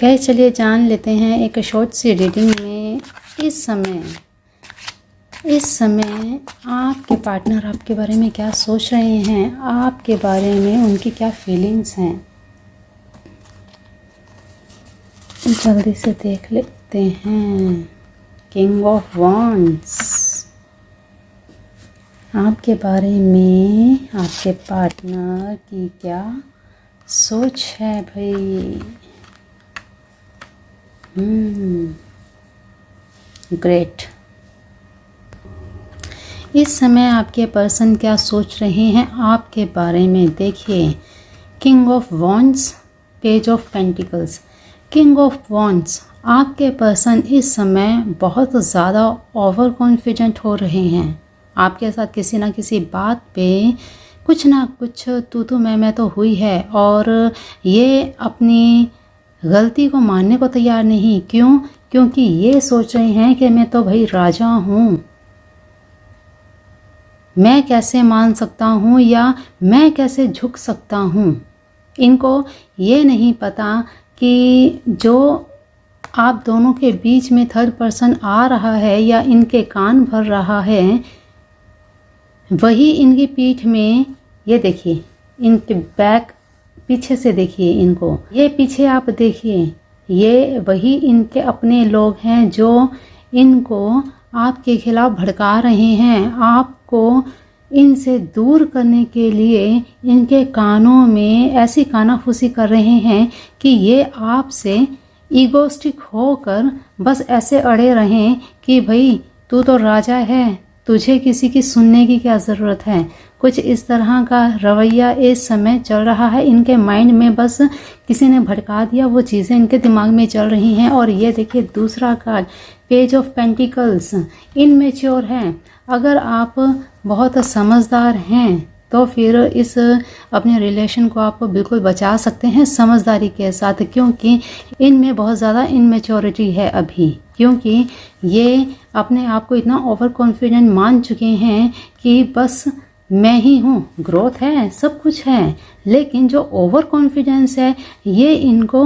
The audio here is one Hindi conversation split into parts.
कहे चलिए जान लेते हैं एक शॉर्ट सी रीडिंग में इस समय आपके पार्टनर आपके बारे में क्या सोच रहे हैं, आपके बारे में उनकी क्या फीलिंग्स हैं। जल्दी से देख लेते हैं। किंग ऑफ वॉन्ड्स, आपके बारे में आपके पार्टनर की क्या सोच है भाई। ग्रेट। इस समय आपके पर्सन क्या सोच रहे हैं आपके बारे में, देखिए। King of wands, page of pentacles. King of wands, आपके पर्सन इस समय बहुत ज़्यादा ओवर कॉन्फिडेंट हो रहे हैं। आपके साथ किसी ना किसी बात पे कुछ ना कुछ तू मैं तो हुई है और ये अपनी गलती को मानने को तैयार नहीं। क्यों? क्योंकि ये सोच रहे हैं कि मैं तो भाई राजा हूँ, मैं कैसे मान सकता हूँ या मैं कैसे झुक सकता हूँ। इनको ये नहीं पता कि जो आप दोनों के बीच में थर्ड पर्सन आ रहा है या इनके कान भर रहा है, वही इनकी पीठ में, ये देखिए इनके बैक, पीछे से देखिए इनको, ये पीछे आप देखिए, ये वही इनके अपने लोग हैं जो इनको आपके खिलाफ भड़का रहे हैं। आपको इनसे दूर करने के लिए इनके कानों में ऐसी कानाफूसी कर रहे हैं कि ये आपसे ईगोस्टिक होकर बस ऐसे अड़े रहें कि भाई तू तो राजा है, तुझे किसी की सुनने की क्या ज़रूरत है। कुछ इस तरह का रवैया इस समय चल रहा है इनके माइंड में। बस किसी ने भड़का दिया, वो चीज़ें इनके दिमाग में चल रही हैं। और ये देखिए दूसरा card, page of pentacles, immature है। अगर आप बहुत समझदार हैं तो फिर इस अपने रिलेशन को आप बिल्कुल बचा सकते हैं समझदारी के साथ, क्योंकि इनमें बहुत ज़्यादा इनमेच्योरिटी है अभी। क्योंकि ये अपने आप को इतना ओवर कॉन्फिडेंट मान चुके हैं कि बस मैं ही हूँ, ग्रोथ है, सब कुछ है, लेकिन जो ओवर कॉन्फिडेंस है ये इनको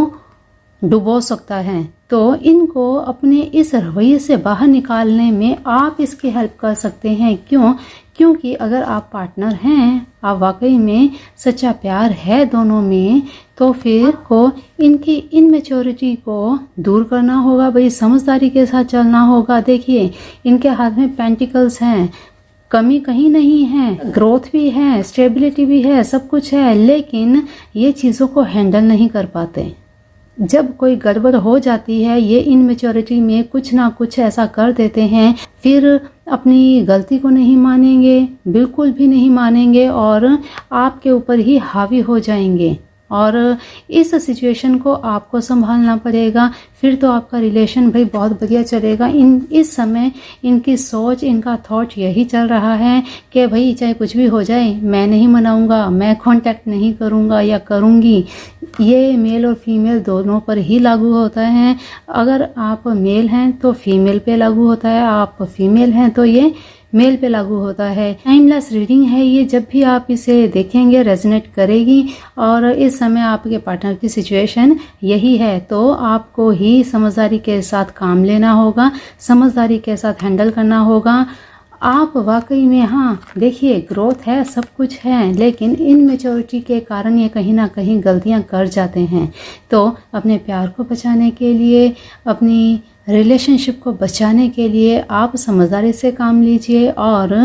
डुबो सकता है। तो इनको अपने इस रवैये से बाहर निकालने में आप इसकी हेल्प कर सकते हैं। क्यों? क्योंकि अगर आप पार्टनर हैं, आप वाकई में सच्चा प्यार है दोनों में, तो फिर को इनकी इनमेच्योरिटी को दूर करना होगा भाई, समझदारी के साथ चलना होगा। देखिए इनके हाथ में पेंटिकल्स हैं, कमी कहीं नहीं है, ग्रोथ भी है, स्टेबिलिटी भी है, सब कुछ है, लेकिन ये चीज़ों को हैंडल नहीं कर पाते। जब कोई गड़बड़ हो जाती है ये इनमेच्योरिटी में कुछ ना कुछ ऐसा कर देते हैं, फिर अपनी गलती को नहीं मानेंगे, बिल्कुल भी नहीं मानेंगे और आपके ऊपर ही हावी हो जाएंगे। और इस सिचुएशन को आपको संभालना पड़ेगा। फिर तो आपका रिलेशन भाई बहुत बढ़िया चलेगा। इस समय इनकी सोच, इनका थॉट यही चल रहा है कि भाई चाहे कुछ भी हो जाए मैं नहीं मनाऊंगा, मैं कांटेक्ट नहीं करूंगा या करूंगी। ये मेल और फीमेल दोनों पर ही लागू होता है। अगर आप मेल हैं तो फीमेल पे लागू होता है, आप फीमेल हैं तो ये मेल पे लागू होता है। टाइमलेस रीडिंग है ये, जब भी आप इसे देखेंगे रेजोनेट करेगी। और इस समय आपके पार्टनर की सिचुएशन यही है, तो आपको ही समझदारी के साथ काम लेना होगा, समझदारी के साथ हैंडल करना होगा। आप वाकई में, हाँ देखिए ग्रोथ है, सब कुछ है, लेकिन इनमेच्योरिटी के कारण ये कहीं ना कहीं गलतियां कर जाते हैं। तो अपने प्यार को बचाने के लिए, अपनी रिलेशनशिप को बचाने के लिए आप समझदारी से काम लीजिए और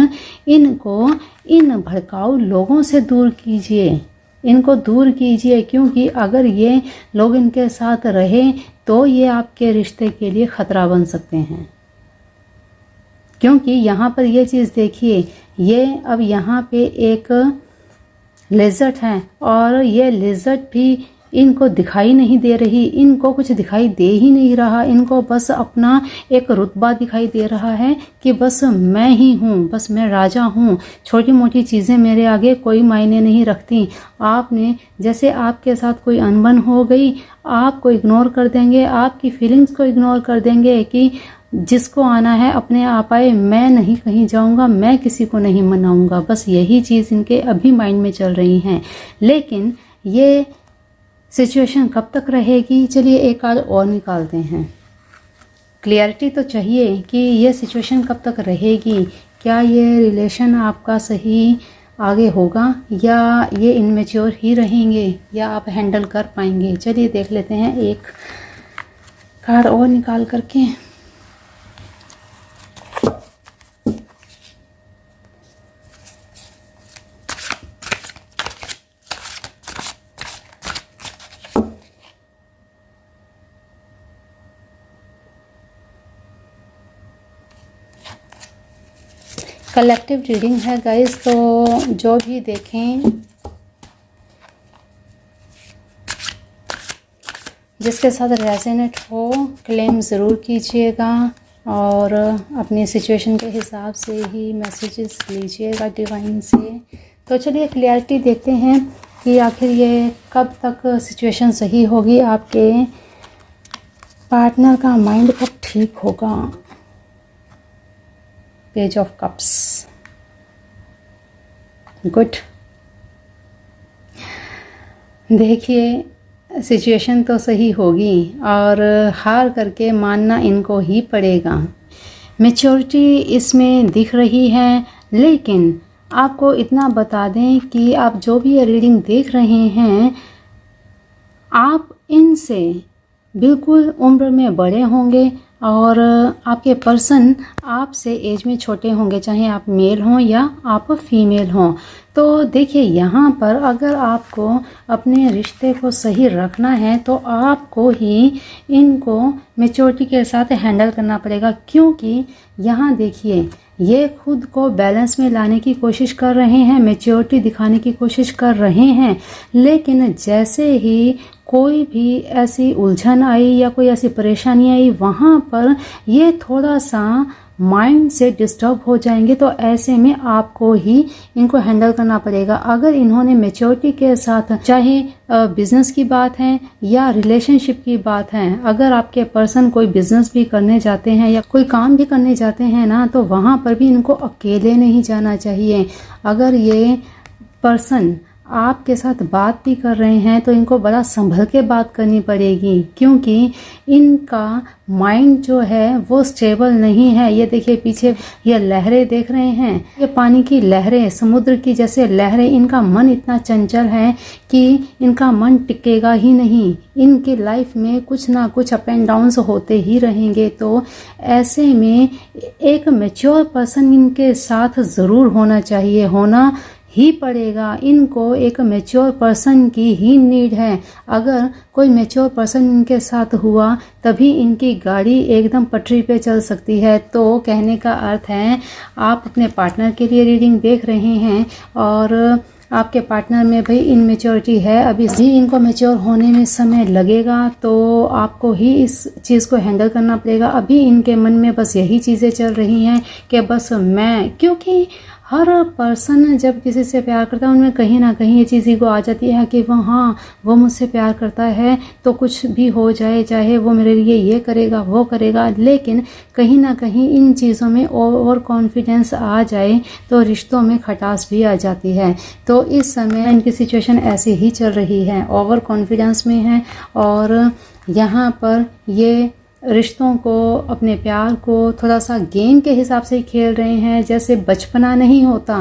इनको इन भड़काऊ लोगों से दूर कीजिए, इनको दूर कीजिए। क्योंकि अगर ये लोग इनके साथ रहे तो ये आपके रिश्ते के लिए खतरा बन सकते हैं। क्योंकि यहाँ पर ये चीज़ देखिए, ये अब यहाँ पे एक लिज़र्ड है और ये लिज़र्ड भी इनको दिखाई नहीं दे रही, इनको कुछ दिखाई दे ही नहीं रहा। इनको बस अपना एक रुतबा दिखाई दे रहा है कि बस मैं ही हूँ, बस मैं राजा हूँ, छोटी मोटी चीज़ें मेरे आगे कोई मायने नहीं रखती। आपने जैसे आपके साथ कोई अनबन हो गई, आपको इग्नोर कर देंगे, आपकी फीलिंग्स को इग्नोर कर देंगे कि जिसको आना है अपने आप आए, मैं नहीं कहीं जाऊंगा, मैं किसी को नहीं मनाऊंगा। बस यही चीज़ इनके अभी माइंड में चल रही हैं। लेकिन ये सिचुएशन कब तक रहेगी? चलिए एक कार्ड और निकालते हैं। क्लियरिटी तो चाहिए कि ये सिचुएशन कब तक रहेगी, क्या ये रिलेशन आपका सही आगे होगा या ये इनमेच्योर ही रहेंगे या आप हैंडल कर पाएंगे। चलिए देख लेते हैं एक कार्ड और निकाल करके। कलेक्टिव रीडिंग है गाइस, तो जो भी देखें, जिसके साथ रेजोनेट हो क्लेम ज़रूर कीजिएगा और अपनी सिचुएशन के हिसाब से ही मैसेजेस लीजिएगा डिवाइन से। तो चलिए क्लियरिटी देखते हैं कि आखिर ये कब तक सिचुएशन सही होगी, आपके पार्टनर का माइंड कब ठीक होगा। Page of cups, good. देखिए सिचुएशन तो सही होगी और हार करके मानना इनको ही पड़ेगा। मैच्योरिटी इसमें दिख रही है, लेकिन आपको इतना बता दें कि आप जो भी ये रीडिंग देख रहे हैं, आप इनसे बिल्कुल उम्र में बड़े होंगे और आपके पर्सन आपसे एज में छोटे होंगे, चाहे आप मेल हों या आप फीमेल हों। तो देखिए यहाँ पर अगर आपको अपने रिश्ते को सही रखना है तो आपको ही इनको मैच्योरिटी के साथ हैंडल करना पड़ेगा, क्योंकि यहाँ देखिए ये खुद को बैलेंस में लाने की कोशिश कर रहे हैं, मैच्योरिटी दिखाने की कोशिश कर रहे हैं, लेकिन जैसे ही कोई भी ऐसी उलझन आई या कोई ऐसी परेशानी आई, वहाँ पर ये थोड़ा सा माइंड से डिस्टर्ब हो जाएंगे। तो ऐसे में आपको ही इनको हैंडल करना पड़ेगा। अगर इन्होंने मैच्योरिटी के साथ, चाहे बिजनेस की बात है या रिलेशनशिप की बात है, अगर आपके पर्सन कोई बिजनेस भी करने जाते हैं या कोई काम भी करने जाते हैं ना, तो वहाँ पर भी इनको अकेले नहीं जाना चाहिए। अगर ये पर्सन आपके साथ बात भी कर रहे हैं तो इनको बड़ा संभल के बात करनी पड़ेगी, क्योंकि इनका माइंड जो है वो स्टेबल नहीं है। ये देखिए पीछे ये लहरें देख रहे हैं, ये पानी की लहरें, समुद्र की जैसे लहरें। इनका मन इतना चंचल है कि इनका मन टिकेगा ही नहीं। इनकी लाइफ में कुछ ना कुछ अप एंड डाउन्स होते ही रहेंगे। तो ऐसे में एक मैच्योर पर्सन इनके साथ ज़रूर होना चाहिए, होना ही पड़ेगा। इनको एक मैच्योर पर्सन की ही नीड है। अगर कोई मैच्योर पर्सन इनके साथ हुआ तभी इनकी गाड़ी एकदम पटरी पे चल सकती है। तो कहने का अर्थ है आप अपने पार्टनर के लिए रीडिंग देख रहे हैं और आपके पार्टनर में भाई इनमेच्योरिटी है, अभी इनको मैच्योर होने में समय लगेगा, तो आपको ही इस चीज़ को हैंडल करना पड़ेगा। अभी इनके मन में बस यही चीज़ें चल रही हैं कि बस मैं, क्योंकि हर पर्सन जब किसी से प्यार करता है उनमें कहीं ना कहीं ये चीज़ को आ जाती है कि वो मुझसे प्यार करता है तो कुछ भी हो जाए, चाहे वो मेरे लिए ये करेगा वो करेगा, लेकिन कहीं ना कहीं इन चीज़ों में ओवर कॉन्फिडेंस आ जाए तो रिश्तों में खटास भी आ जाती है। तो इस समय इनकी सिचुएशन ऐसे ही चल रही है, ओवर कॉन्फिडेंस में है और यहाँ पर ये रिश्तों को, अपने प्यार को थोड़ा सा गेम के हिसाब से ही खेल रहे हैं, जैसे बचपना नहीं होता।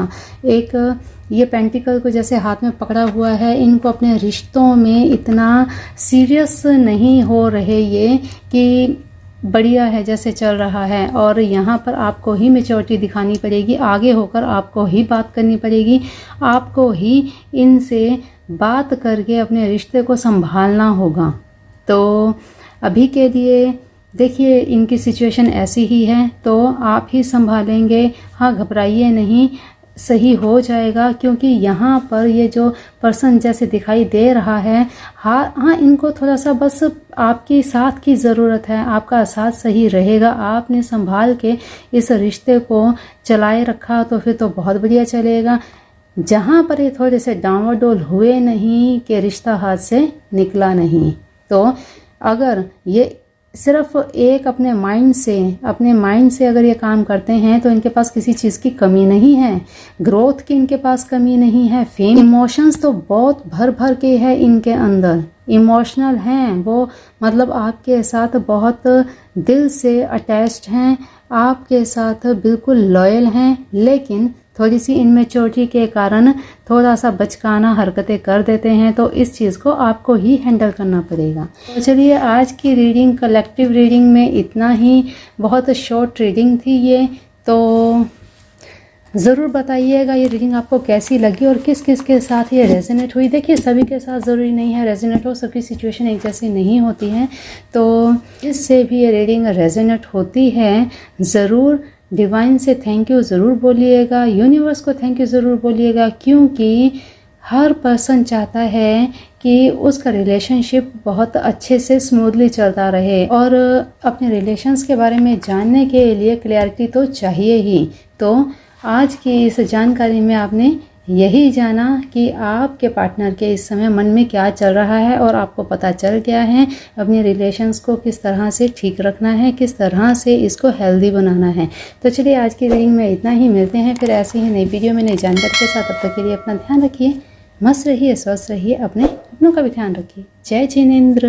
एक ये पेंटिकल को जैसे हाथ में पकड़ा हुआ है, इनको अपने रिश्तों में इतना सीरियस नहीं हो रहे ये कि बढ़िया है जैसे चल रहा है। और यहाँ पर आपको ही मैच्योरिटी दिखानी पड़ेगी, आगे होकर आपको ही बात करनी पड़ेगी, आपको ही इनसे बात करके अपने रिश्ते को संभालना होगा। तो अभी के लिए देखिए इनकी सिचुएशन ऐसी ही है तो आप ही संभालेंगे। हाँ, घबराइए नहीं, सही हो जाएगा, क्योंकि यहाँ पर ये जो पर्सन जैसे दिखाई दे रहा है, हाँ इनको थोड़ा सा बस आपकी साथ की ज़रूरत है, आपका साथ सही रहेगा। आपने संभाल के इस रिश्ते को चलाए रखा तो फिर तो बहुत बढ़िया चलेगा। जहाँ पर ये थोड़े से डांवाडोल हुए नहीं कि रिश्ता हाथ से निकला नहीं, तो अगर ये सिर्फ एक अपने माइंड से अगर ये काम करते हैं तो इनके पास किसी चीज़ की कमी नहीं है, ग्रोथ की इनके पास कमी नहीं है। फेम इमोशंस तो बहुत भर भर के है इनके अंदर, इमोशनल हैं वो, मतलब आपके साथ बहुत दिल से अटैच्ड हैं, आपके साथ बिल्कुल लॉयल हैं, लेकिन थोड़ी सी इनमेच्योरिटी के कारण थोड़ा सा बचकाना हरकतें कर देते हैं, तो इस चीज़ को आपको ही हैंडल करना पड़ेगा। तो चलिए आज की रीडिंग, कलेक्टिव रीडिंग में इतना ही, बहुत शॉर्ट रीडिंग थी ये, तो ज़रूर बताइएगा ये रीडिंग आपको कैसी लगी और किस किस के साथ ये रेजोनेट हुई। देखिए सभी के साथ ज़रूरी नहीं है रेजोनेट हो, सबकी सिचुएशन एक जैसी नहीं होती है, तो जिससे भी ये रीडिंग रेजोनेट होती है ज़रूर डिवाइन से थैंक यू ज़रूर बोलिएगा, यूनिवर्स को थैंक यू ज़रूर बोलिएगा, क्योंकि हर पर्सन चाहता है कि उसका रिलेशनशिप बहुत अच्छे से स्मूथली चलता रहे, और अपने रिलेशंस के बारे में जानने के लिए क्लैरिटी तो चाहिए ही। तो आज की इस जानकारी में आपने यही जाना कि आपके पार्टनर के इस समय मन में क्या चल रहा है, और आपको पता चल गया है अपने रिलेशंस को किस तरह से ठीक रखना है, किस तरह से इसको हेल्दी बनाना है। तो चलिए आज की रीडिंग में इतना ही, मिलते हैं फिर ऐसे ही नई वीडियो में नई जानकारी के साथ। तब तक के लिए अपना ध्यान रखिए, मस्त रहिए, स्वस्थ रहिए, अपनों का भी ध्यान रखिए। जय जिनेंद्र।